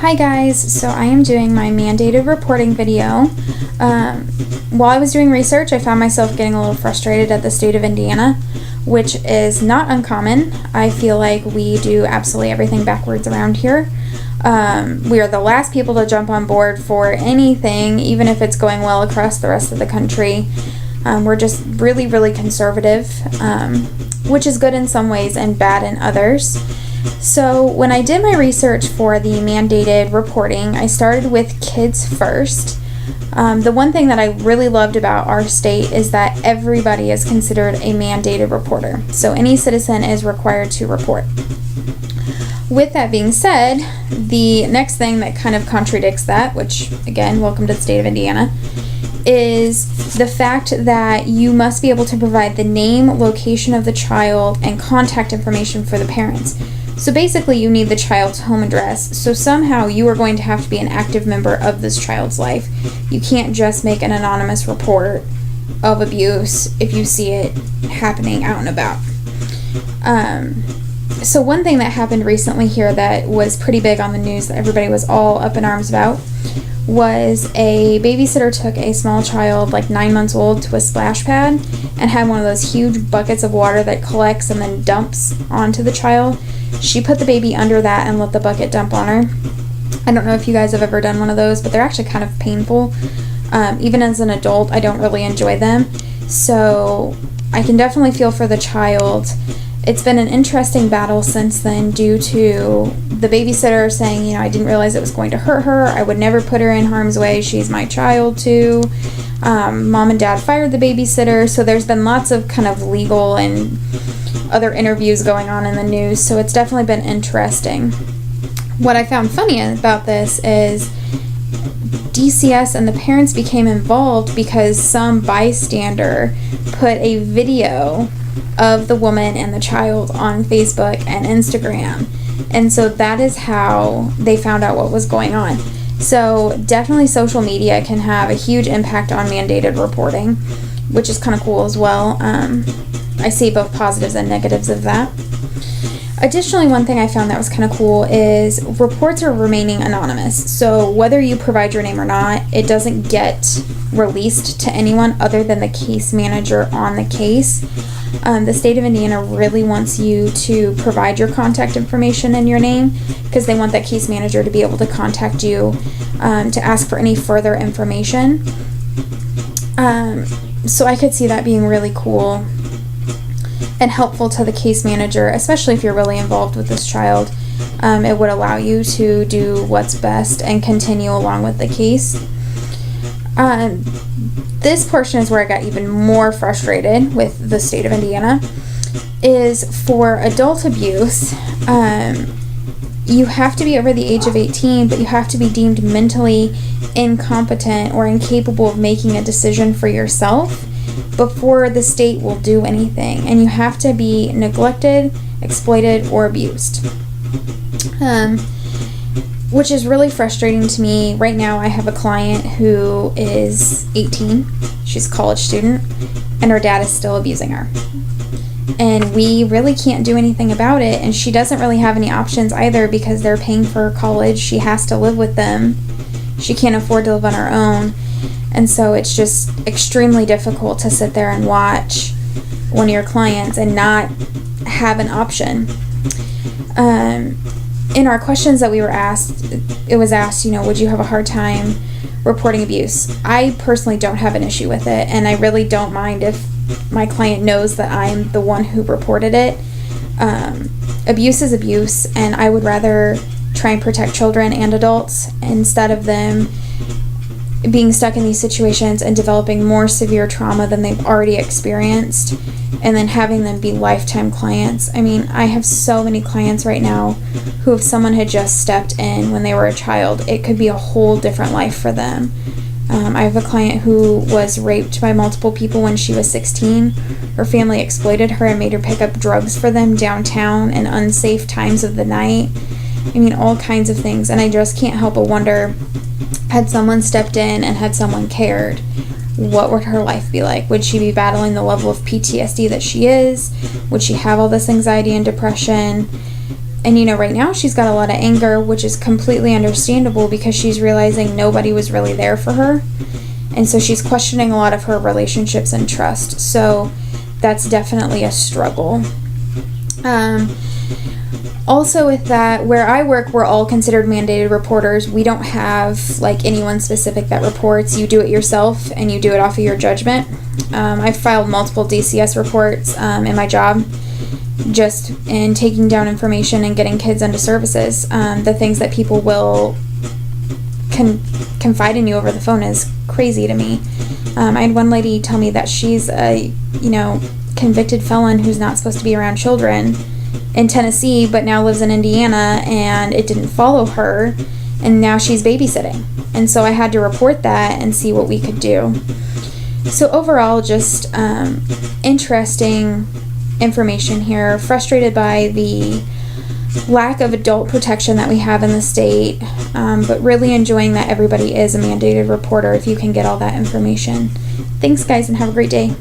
Hi guys, so I am doing my mandated reporting video. While I was doing research, I found myself getting a little frustrated at the state of Indiana, which is not uncommon. I feel like we do absolutely everything backwards around here. We are the last people to jump on board for anything, even if it's going well across the rest of the country. We're just really, really conservative, which is good in some ways and bad in others. So when I did my research for the mandated reporting, I started with kids first. The one thing that I really loved about our state is that everybody is considered a mandated reporter. So any citizen is required to report. With that being said, the next thing that kind of contradicts that, which again, welcome to the state of Indiana, is the fact that you must be able to provide the name, location of the child, and contact information for the parents. So basically you need the child's home address. So somehow you are going to have to be an active member of this child's life. You can't just make an anonymous report of abuse if you see it happening out and about. So one thing that happened recently here that was pretty big on the news that everybody was all up in arms about was a babysitter took a small child, like 9 months old, to a splash pad and had one of those huge buckets of water that collects and then dumps onto the child. She put the baby under that and let the bucket dump on her. I don't know if you guys have ever done one of those, but they're actually kind of painful. Even as an adult, I don't really enjoy them. So I can definitely feel for the child. It's been an interesting battle since then due to the babysitter saying, I didn't realize it was going to hurt her. I would never put her in harm's way. She's my child too. Mom and dad fired the babysitter. So there's been lots of kind of legal and other interviews going on in the news. So it's definitely been interesting. What I found funny about this is DCS and the parents became involved because some bystander put a video of the woman and the child on Facebook and Instagram. And so that is how they found out what was going on. So definitely social media can have a huge impact on mandated reporting, which is kind of cool as well. I see both positives and negatives of that. Additionally, one thing I found that was kind of cool is reports are remaining anonymous. So whether you provide your name or not, it doesn't get released to anyone other than the case manager on the case. The state of Indiana really wants you to provide your contact information and your name because they want that case manager to be able to contact you to ask for any further information. So I could see that being really cool and helpful to the case manager, especially if you're really involved with this child. It would allow you to do what's best and continue along with the case. This portion is where I got even more frustrated with the state of Indiana, is for adult abuse. You have to be over the age of 18, but you have to be deemed mentally incompetent or incapable of making a decision for yourself before the state will do anything. And you have to be neglected, exploited, or abused. Which is really frustrating to me. Right now I have a client who is 18. She's a college student, and her dad is still abusing her. And we really can't do anything about it, and she doesn't really have any options either because they're paying for her college. She has to live with them. She can't afford to live on her own. And so it's just extremely difficult to sit there and watch one of your clients and not have an option. In our questions that we were asked, it was asked, would you have a hard time reporting abuse? I personally don't have an issue with it, and I really don't mind if my client knows that I'm the one who reported it. Abuse is abuse, and I would rather try and protect children and adults instead of them being stuck in these situations and developing more severe trauma than they've already experienced, and then having them be lifetime clients. I mean, I have so many clients right now who, if someone had just stepped in when they were a child, it could be a whole different life for them. I have a client who was raped by multiple people when she was 16. Her family exploited her and made her pick up drugs for them downtown in unsafe times of the night. I mean, all kinds of things. And I just can't help but wonder, had someone stepped in and had someone cared, what would her life be like? Would she be battling the level of PTSD that she is? Would she have all this anxiety and depression? And right now she's got a lot of anger, which is completely understandable because she's realizing nobody was really there for her. And so she's questioning a lot of her relationships and trust. So that's definitely a struggle. Also with that, where I work, we're all considered mandated reporters. We don't have anyone specific that reports. You do it yourself and you do it off of your judgment. I've filed multiple DCS reports in my job, just in taking down information and getting kids into services. The things that people will confide in you over the phone is crazy to me. I had one lady tell me that she's a convicted felon who's not supposed to be around children in Tennessee, but now lives in Indiana, and it didn't follow her, and now she's babysitting. And so I had to report that and see what we could do. So overall, just interesting information here. Frustrated by the lack of adult protection that we have in the state, but really enjoying that everybody is a mandated reporter if you can get all that information. Thanks, guys, and have a great day.